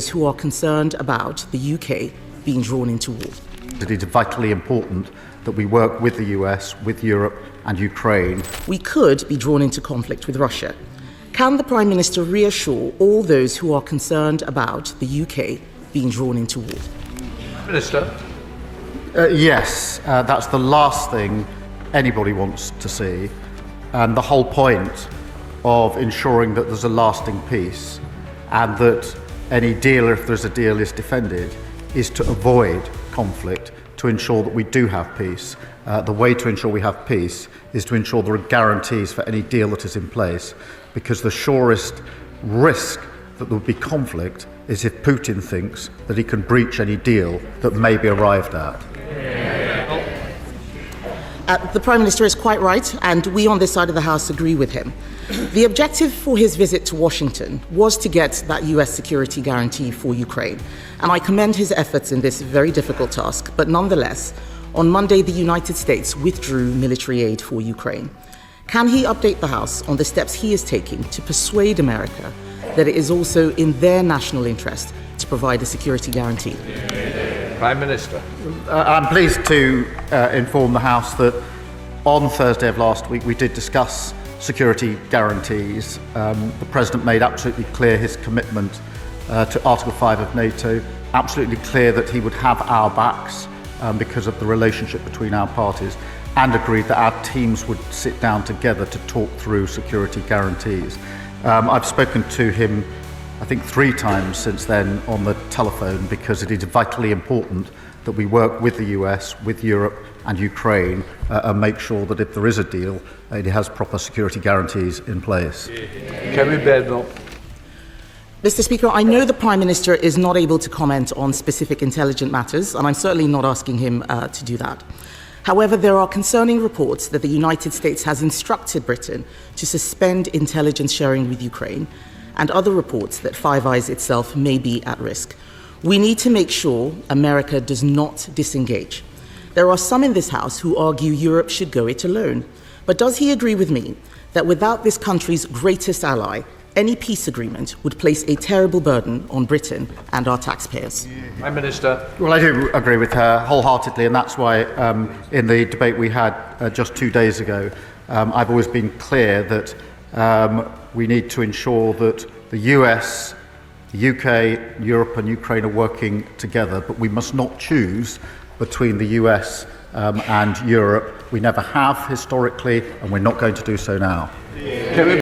those who are concerned about the UK being drawn into war. It is vitally important that we work with the US, with Europe and Ukraine. We could be drawn into conflict with Russia. Can the Prime Minister reassure all those who are concerned about the UK being drawn into war? Minister. Yes, that's the last thing anybody wants to see. And the whole point of ensuring that there's a lasting peace and that any deal, if there's a deal, is defended, is to avoid conflict, to ensure that we do have peace. The way to ensure we have peace is to ensure there are guarantees for any deal that is in place, because the surest risk that there would be conflict is if Putin thinks that he can breach any deal that may be arrived at. The Prime Minister is quite right, and we on this side of the House agree with him. The objective for his visit to Washington was to get that US security guarantee for Ukraine, and I commend his efforts in this very difficult task. But nonetheless, on Monday, the United States withdrew military aid for Ukraine. Can he update the House on the steps he is taking to persuade America that it is also in their national interest to provide a security guarantee? Prime Minister. I'm pleased to inform the House that on Thursday of last week we did discuss security guarantees. The President made absolutely clear his commitment to Article 5 of NATO, absolutely clear that he would have our backs because of the relationship between our parties, and agreed that our teams would sit down together to talk through security guarantees. I've spoken to him I think 3 times since then on the telephone, because it is vitally important that we work with the US, with Europe and Ukraine and make sure that if there is a deal, it has proper security guarantees in place. Mr. Speaker, I know the Prime Minister is not able to comment on specific intelligence matters, and I'm certainly not asking him to do that. However, there are concerning reports that the United States has instructed Britain to suspend intelligence sharing with Ukraine, and other reports that Five Eyes itself may be at risk. We need to make sure America does not disengage. There are some in this House who argue Europe should go it alone. But does he agree with me that without this country's greatest ally, any peace agreement would place a terrible burden on Britain and our taxpayers? Prime Minister. Well, I do agree with her wholeheartedly, and that's why in the debate we had just 2 days ago, I've always been clear that we need to ensure that the US, the UK, Europe and Ukraine are working together, but we must not choose between the US and Europe. We never have historically, and we're not going to do so now.